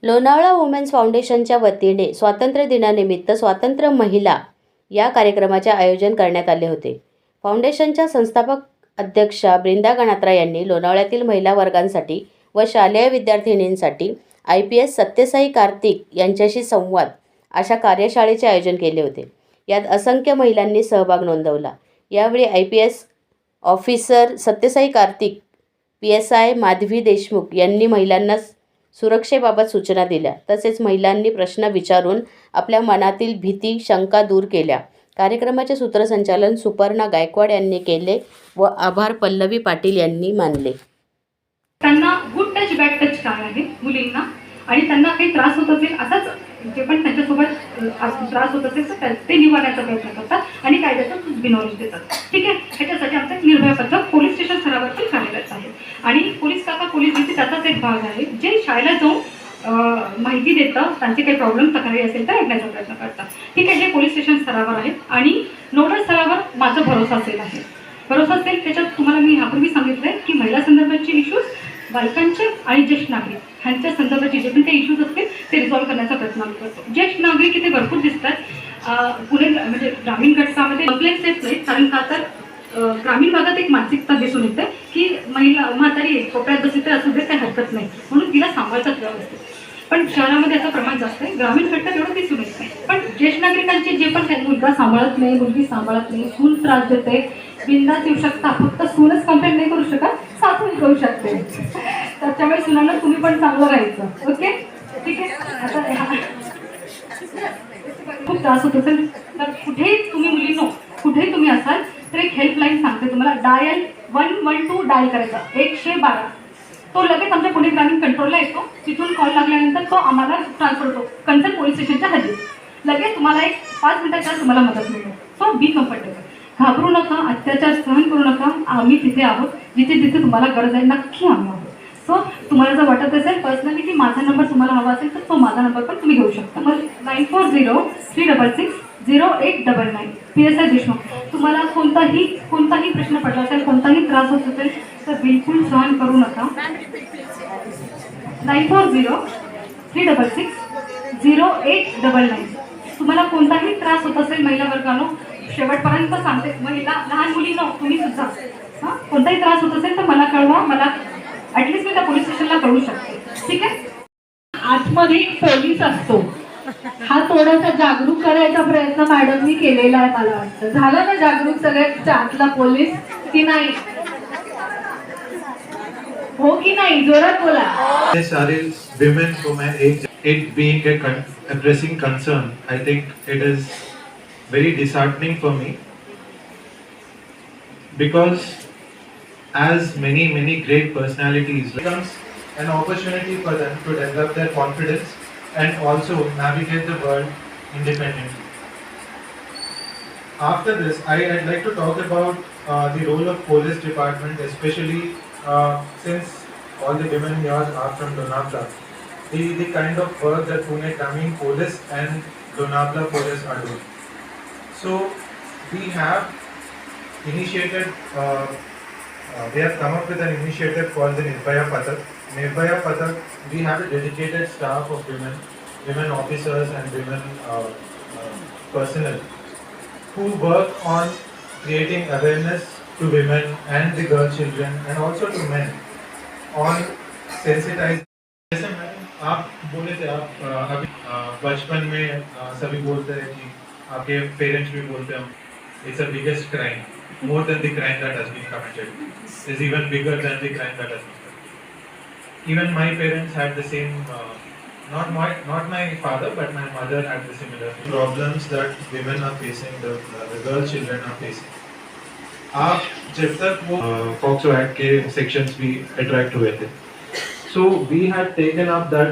Lonavala women's फाउंडेशनच्या वतीने स्वातंत्र्य दिनानिमित्त स्वातंत्र्य महिला या कार्यक्रमाचे आयोजन करण्यात आले होते. फाउंडेशनच्या संस्थापक अध्यक्षा ब्रिंदा गणात्रा यांनी लोणावळ्यातील महिला वर्गांसाठी व शालेय विद्यार्थिनींसाठी IPS सत्यसाई कार्तिक यांच्याशी संवाद अशा कार्यशाळेचे आयोजन केले होते. यात असंख्य महिलांनी सहभाग नोंदवला. यावेळी IPS officer Sathya Sai Kartik, PSI Madhavi Deshmukh यांनी महिलांना सुरक्षेबाबत सूचना दिल्या. तसेच महिलांनी प्रश्न विचारून आपल्या मनातील भीती, शंका दूर केल्या. कार्यक्रमाचे सूत्रसंचालन सुपर्णा गायकवाड यांनी केले व आभार पल्लवी पाटील यांनी मानले. त्यांना गुड टच बॅड टच काय आहे मुलींना, आणि त्यांना काही त्रास होत असेल असाच जे पण त्यांच्यासोबत त्रास होत असेल तर ते निवारण्याचा प्रयत्न करतात आणि कायद्याचं बिनॉलेज देतात. ठीक आहे, ह्याच्यासाठी आमचं एक निर्भया पथक पोलीस स्टेशन स्तरावरती कार्यरत आहे आणि पोलीस काका पोलीस डीसी त्याचाच एक भाग आहे जे शाळेला जाऊन माहिती देतं, त्यांचे काही प्रॉब्लेम तक्रारी असेल तर ऐकण्याचा प्रयत्न करतात. ठीक आहे, हे पोलीस स्टेशन स्तरावर आहे आणि नोडल स्तरावर माझा भरोसा सेल आहे. भरोसा असेल त्याच्यात तुम्हाला मी ह्यापूर्वी सांगितलंय की महिला संदर्भाचे इश्यूज, बालकांचे आणि ज्येष्ठ नागरिक ह्यांच्या संदर्भाचे जे पण काही इश्यूज असतील ते रिझॉल्व्ह करण्याचा प्रयत्न आम्ही करतो. ज्येष्ठ नागरिक इथे भरपूर दिसतात. पुणे म्हणजे ग्रामीण घटकामध्ये कम्प्लेंट्स येत नाहीत, कारण का तर ग्रामीण भागात एक मानसिकता दिसून येते की महिला म्हातारी कोपऱ्यात बसली तर असू दे काही हरकत नाही म्हणून तिला सांभाळतात व्यवस्थित. पण शहरामध्ये याचं प्रमाण जास्त आहे, ग्रामीण घटकात एवढं दिसून येत नाही. पण ज्येष्ठ नागरिकांचे जे पण काही मुलगा सांभाळत नाही, मुलगी सांभाळत नाही, सून त्रास देते, बिंदास येऊ शकता. फक्त सूनच कंप्लेंट नाही करू शकत, सासूही करू शकते. त्याच्यामुळे सुनांना तुम्ही पण चांगलं राहायचं. ओके, ठीक आहे. आता खूप त्रास होत असेल तर कुठेही तुम्ही मुलींनो कुठेही तुम्ही असाल तर एक हेल्पलाईन सांगते तुम्हाला, डायल 112 डायल करायचा, 112. तो लगेच आमच्या पुणे ग्रामीण कंट्रोलला येतो. तिथून कॉल लागल्यानंतर तो आम्हाला ट्रान्सफर होतो कन्सर्न पोलीस स्टेशनच्या हद्दीत. लगेच तुम्हाला एक 5 मिनिटाच्या तुम्हाला मदत मिळेल. सो बी कम्फर्टेबल, घाबरू नका, अत्याचार सहन करू नका. आम्ही तिथे आहोत, जिथे जिथे तुम्हाला गरज आहे नक्की आम्ही आहोत. सो तुम्हाला जर वाटत असेल पर्सनली की माझा नंबर तुम्हाला हवा असेल तर तो माझा नंबर पण तुम्ही घेऊ शकता. मग 9403660899 PSI देशमुख. तुम्हाला कोणताही प्रश्न पडला असेल, कोणताही त्रास होत असेल तर बिलकुल सहन करू नका. 9403660899. तुम्हाला कोणताही त्रास होत असेल महिला वर्गानो, शेवटपर्यंत सांगते, महिला लहान मुलींनो तुम्ही सुद्धा कोणताही त्रास होत असेल तर मला कळवा. मला ॲटलिस्ट मी त्या पोलीस स्टेशनला कळू शकते. ठीक आहे. आतमध्ये पोलीस असतो, हा थोडासा जागरूक करायचा प्रयत्न मॅडमनी केलेला आहे. मला वाटतं झाला ना जागरूक सगळ्यात आतला पोलीस की नाही? हो की नाही? जोरात बोला. सारे women from an age, it being a pressing concern, I think it is very disheartening for me, because as many great personalities, becomes an opportunity for them to develop their confidence and also navigate the world independently. After this, I'd like to talk about the role of police department, especially since all the women here are from Lonavala. The kind of work that Pune Grameen Police and Lonavala Police are doing. So we have initiated, we have come up with an initiative called the Nirbhaya Pathak. Nirbhaya Pathak, we have a dedicated staff of women officers and women personnel who work on creating awareness to women and the girl children and also to men on sensitizing. जैसे madam आप बोले थे, आप अभी बचपन में सभी बोलते हैं कि आपके पेरेंट्स भी बोलते हैं it's a biggest crime, more than the crime that has been committed, is even bigger than the crime that has been committed. Even my parents had the same, not my father but my mother had the similar problems that women are facing, the girl children are facing. आप जब तक वो POCSO act के sections भी attract हुए थे, so we had taken up that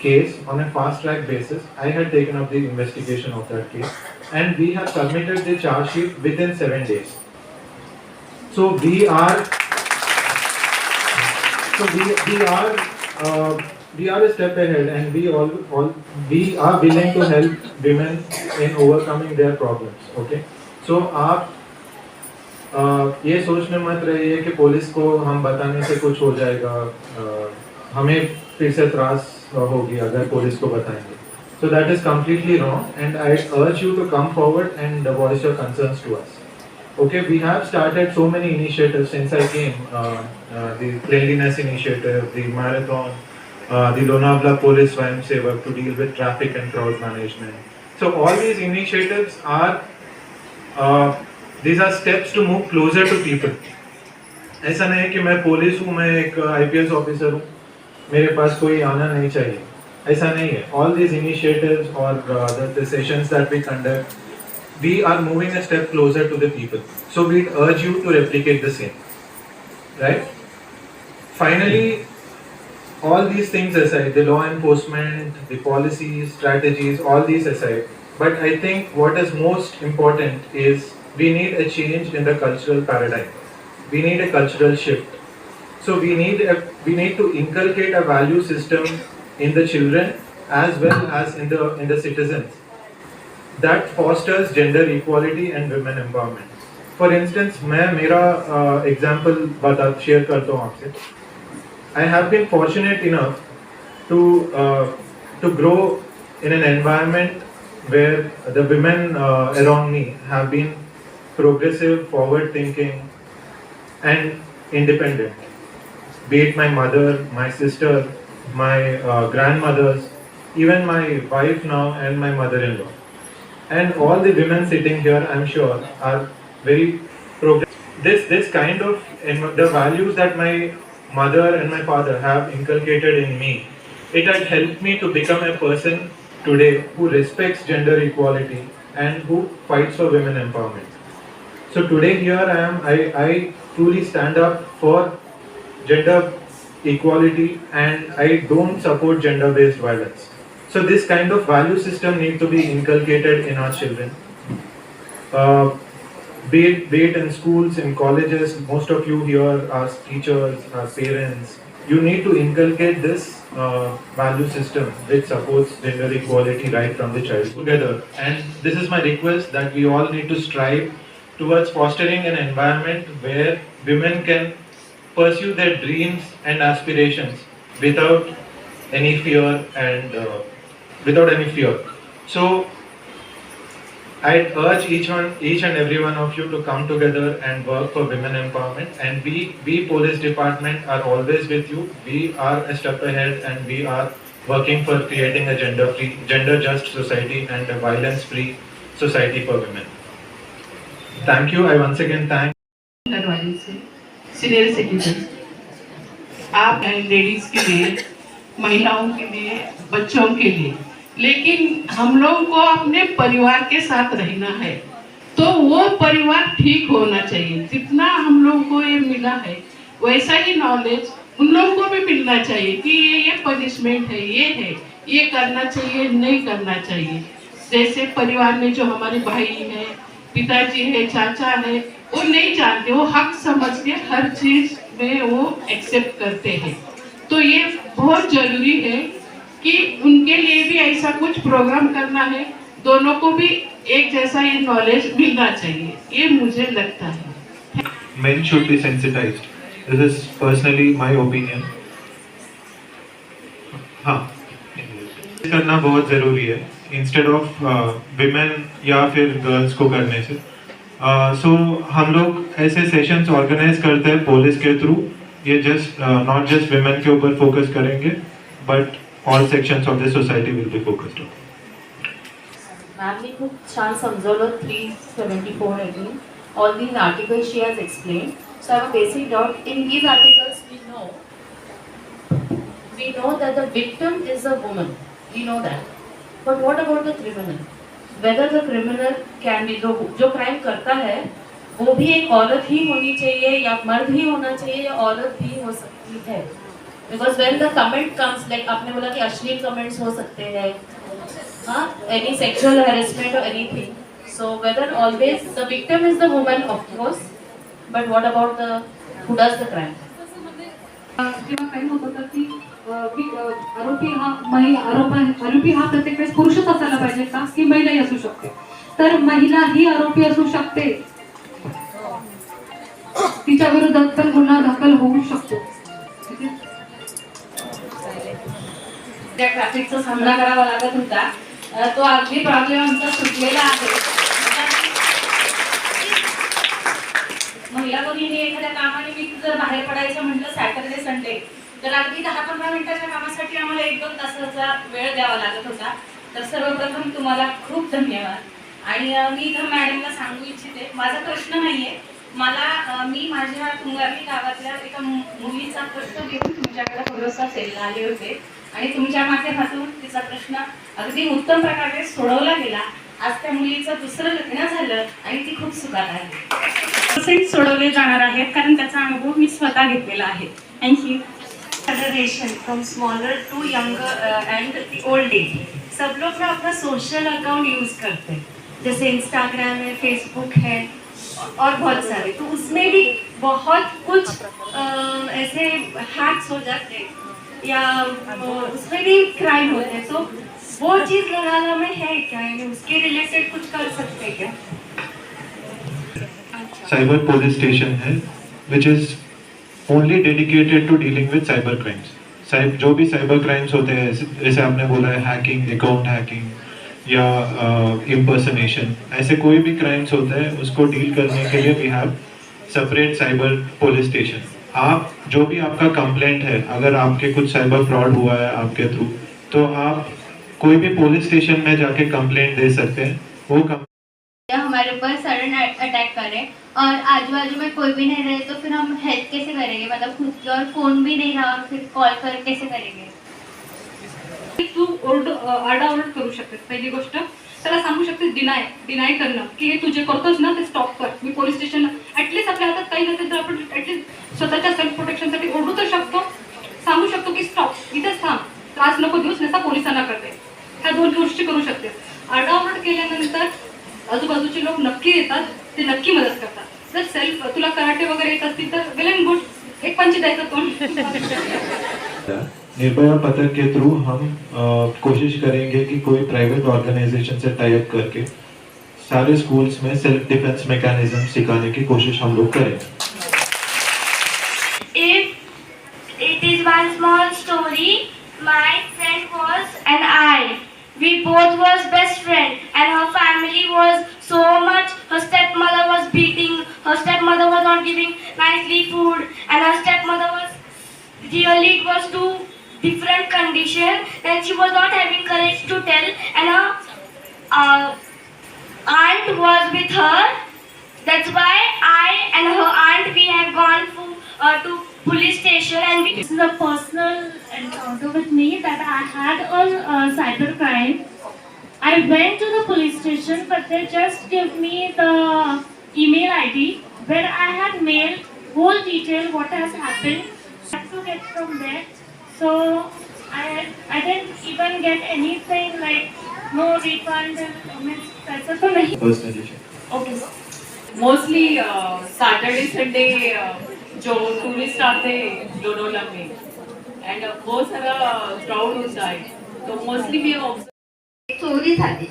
case on a fast track basis. I had taken up the investigation of that case and we have submitted the charge sheet within 7 days. So we are a step ahead and we are willing to help women in overcoming their problems. Okay, so आप ये सोचने मत रहिए कि police को हम बताने से कुछ हो जाएगा, हमें फिर से त्रास होगी अगर पुलिस को बताएंगे. So that is completely wrong, and I urge you to come forward and voice your concerns to us. Okay, we have started so many initiatives since I came. The cleanliness initiative, the marathon, the Lonavala Police Swayam Sevak to deal with traffic and crowd management. So all these initiatives are these are steps to move closer to people. ऐसा नहीं है कि मैं police हूँ, मैं एक IPS officer हूँ, मेरे पास कोई आना नहीं चाहिए. ऐसा नहीं है. All these initiatives or the sessions that we conduct, we are moving a step closer to the people. So we urge you to replicate the same. Right? Finally, all these things aside, the law enforcement, the policies, strategies, all these aside, but I think what is most important is we need a change in the cultural paradigm. We need a cultural shift. So we need to inculcate a value system in the children as well as in the citizens that fosters gender equality and women empowerment. For instance, मैं मेरा example share करता हूँ आपसे. I have been fortunate enough to grow in an environment where the women around me have been progressive, forward-thinking, and independent. Be it my mother, my sister, my grandmothers, even my wife now, and my mother-in-law. And all the women sitting here, I'm sure, are very progressive. This kind of the values that my mother and my father have inculcated in me, it had helped me to become a person today who respects gender equality and who fights for women empowerment. So today here I am, I truly stand up for gender equality and I don't support gender-based violence. So this kind of value system needs to be inculcated in our children. Be it in schools, in colleges, most of you here are teachers, are parents. You need to inculcate this value system which supports gender equality right from the child together. And this is my request that we all need to strive towards fostering an environment where women can pursue their dreams and aspirations without any fear and So I urge each and every one of you to come together and work for women empowerment. And we police department are always with you. We are a step ahead and we are working for creating a gender just society and a violence-free society for women. Thank you. I once again thank दरवाजे से senior citizen, आप ladies के लिए, महिलाओं के लिए, बच्चों के लिए, लेकिन हम लोगों को अपने परिवार के साथ रहना है, तो वो परिवार ठीक होना चाहिए. जितना हम लोगों को ये मिला है वैसा ही नॉलेज उन लोगों को भी मिलना चाहिए कि ये पनिशमेंट है, ये करना चाहिए, नहीं करना चाहिए. जैसे परिवार में जो हमारे भाई है, पिताजी है, चाचा है, वो नहीं जानते, वो हक समझ के हर चीज में वो एक्सेप्ट करते हैं. तो ये बहुत जरूरी है कि उनके लिए भी ऐसा कुछ प्रोग्राम करना है. दोनों को भी एक जैसा ये नॉलेज मिलना चाहिए, ये मुझे लगता है. men should be sensitized. This is personally my opinion. हाँ, करना बहुत ज़रूरी है इंस्टेड ऑफ विमेन या फिर गर्ल्स को करने से. सो हम लोग ऐसे सेशंस ऑर्गेनाइज करते हैं पुलिस के थ्रू. ये नॉट जस्ट विमेन के ऊपर फोकस करेंगे but all sections of the society will be focused on. मॅमने खूप छान समजवलं 374 again. All these articles she has explained. So I have a basic doubt. In these articles we know that the victim is a woman. We know that. But what about the criminal? Whether the criminal can be जो crime करता है वो भी एक औरत ही होनी चाहिए या मर्द ही होना चाहिए या औरत भी हो सकती है. Because when the comment comes, like आपने बोला कि अश्लील comments हो सकते हैं, हाँ, any sexual harassment or anything. So whether always the victim is the woman, of course, but what about who does the crime? जेव्हा क्राईम होत होतं की आरोपी हा प्रत्येक वेळेस पुरुषच असायला पाहिजे का की महिलाही असू शकते. तर महिला ही आरोपी असू शकते, तिच्या विरोधात पण गुन्हा दाखल होऊ शकतो. ज्या ट्रॅफिकचा सामना करावा लागत होता तो अगदी प्रॉब्लेम आमचा सुटलेला आहे. महिला भगिनी एखाद्या कामानिमित्त जर बाहेर पडायचं म्हटलं सॅटर्डे संडे तर अगदी 10-15 मिनिटाच्या कामासाठी आम्हाला 1-2 तासाचा वेळ द्यावा लागत होता. तर सर्वप्रथम तुम्हाला खूप धन्यवाद. आणि मी इथं मॅडमला सांगू इच्छिते, माझा प्रश्न नाहीये, मला मी माझ्या तुंगारी गावातल्या एका मुलीचा प्रश्न घेऊन तुमच्याकडे भरोसा सेलला आले होते आणि तुमच्या माध्यमातून तिचा प्रश्न अगदी उत्तम प्रकारे सोडवला गेला. आज त्या मुलीचं दुसरं लग्न झालं आणि ती खूप सुखात आहे. कसे सोडवले जाणार आहेत कारण त्याचा अनुभव मी स्वतः घेतलेला आहे. Thank you. Generation from smaller to younger and old age, सब लोग ना अपना सोशल अकाउंट यूज करते हैं, जैसे इंस्टाग्राम है, फेसबुक है और बहुत सारे, तो उसमें भी बहुत कुछ ऐसे हैक्स हो जाते हैं या उसमें भी क्राइम होते हैं. तो वो चीज़ लगाना में है क्या, यानी उसके रिलेटेड कुछ कर सकते हैं क्या? साइबर पुलिस स्टेशन है which is only dedicated to dealing with cyber crimes. जो भी साइबर क्राइम्स होते हैं, जैसे आपने बोला है हैकिंग, अकाउंट हैकिंग या इम्पर्सनेशन, ऐसे कोई भी क्राइम्स होते हैं उसको डील करने के लिए we have separate cyber police station. आप जो भी आपका कंप्लेंट है, अगर आपके कुछ साइबर फ्रॉड हुआ है आपके थ्रू, तो आप कोई भी पुलिस स्टेशन में जाके कंप्लेंट दे सकते हैं. वो हमारे ऊपर सडन अटैक करें और आजू बाजू में कोई भी नहीं रहे तो फिर हम हेल्प कैसे करेंगे, मतलब खुद की, और फोन भी नहीं रहा और फिर कॉल कर कैसे करेंगे. तू आरडाओरड करू शकतेस. पहिली गोष्ट त्याला सांगू शकतेस डिनाय करणं की हे तू जे करतोस ना ते स्टॉप कर. मी पोलीस स्टेशन ॲटलीस्ट आपल्या हातात काही नसेल तर आपण ॲटलीस्ट स्वतःच्या सेल्फ प्रोटेक्शनसाठी ओरडू तर शकतो, सांगू शकतो की स्टॉप, इथेच थांब, त्रास नको देऊस, नसा पोलिसांना करते. ह्या 2 गोष्टी करू शकतेस. आरडाओरड केल्यानंतर आजूबाजूचे लोक नक्की येतात, ते नक्की मदत करतात. जर सेल्फ तुला कराटे वगैरे येत असतील तर वेल अँड गुड, एक पंच द्यायचं तोंड. निर्भया पथक के थ्रू हम कोशिश करेंगे कि कोई प्राइवेट ऑर्गेनाइजेशन से टाई अप करके सारे स्कूल्स में सेल्फ डिफेंस मैकेनिज्म सिखाने की कोशिश हम लोग करें. If it is one small story, my friend was and I. We both was best friend and her family was so much, her stepmother was beating, her stepmother was not giving nicely food and her stepmother was really, it was too different condition and she was not having courage to tell and her aunt was with her. That's why I and her aunt, we have gone to police station and we... This is a personal encounter with me that I had on cyber crime. I went to the police station but they just gave me the email ID where I had mailed whole detail what has happened. I had to get from there. So I didn't even get anything like no refund and पैसा तो नहीं. Okay. Mostly Saturday Sunday जो tourist आते हैं लोनावला में and बहुत सारा crowd होता है, तो मोस्टली मी चोरी झाली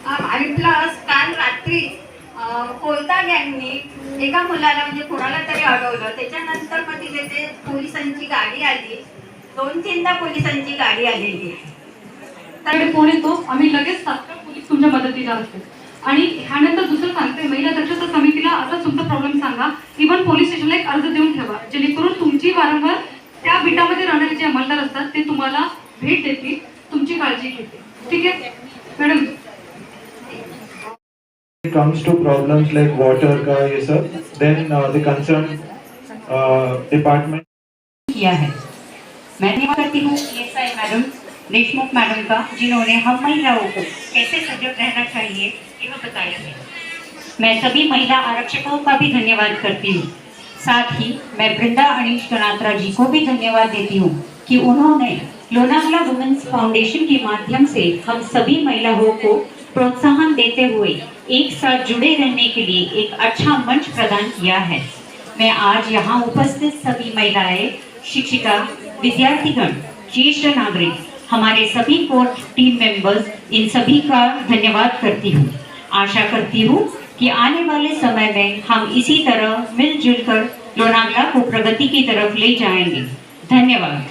आणि प्लस काल रात्री कोलता गँगनी एका मुलाला म्हणजे कोणाला तरी अडवलं. त्याच्यानंतर मग तिथे ते पोलिसांची गाडी आली, 2-3दा पोलिसांची गाडी आलेली आहे. त्याकडे फोन येतो, आम्ही लगेच तात्काळ पोलीस तुमच्या मदतीला असतो. आणि ह्यानंतर दुसरं सांगते, महिला दक्षता समितीला आता तुमचा प्रॉब्लेम सांगा, इव्हन पोलीस स्टेशनला एक अर्ज देऊन ठेवा, जेणेकरून तुमची वारंवार त्या बिटामध्ये राहणारे जे अंमलदार असतात ते तुम्हाला भेट देतील, तुमची काळजी घेतील. ठीक आहे madam. When it comes to problems like water का ये सब, then the concerned department किया है. मैं धन्यवाद करती हूँ PSI मैडम देशमुख मैडम का, जिन्होंने हम महिलाओं को कैसे सजग रहना चाहिए ये बताया है. मैं सभी महिला आरक्षकों का भी धन्यवाद करती हूँ. साथ ही मैं वृंदा अनीश गणात्रा जी को भी धन्यवाद देती हूँ कि उन्होंने लोनावला वुमेन्स फाउंडेशन के माध्यम से हम सभी महिलाओं को प्रोत्साहन देते हुए एक साथ जुड़े रहने के लिए एक अच्छा मंच प्रदान किया है. मैं आज यहाँ उपस्थित सभी महिलाएं, शिक्षिका, विद्यार्थीगण, ज्येष्ठ नागरिक, हमारे सभी कोर टीम मेंबर्स, इन सभी का धन्यवाद करती हूँ. आशा करती हूँ कि आने वाले समय में हम इसी तरह मिलजुल कर लोनावला को प्रगति की तरफ ले जाएंगे. धन्यवाद.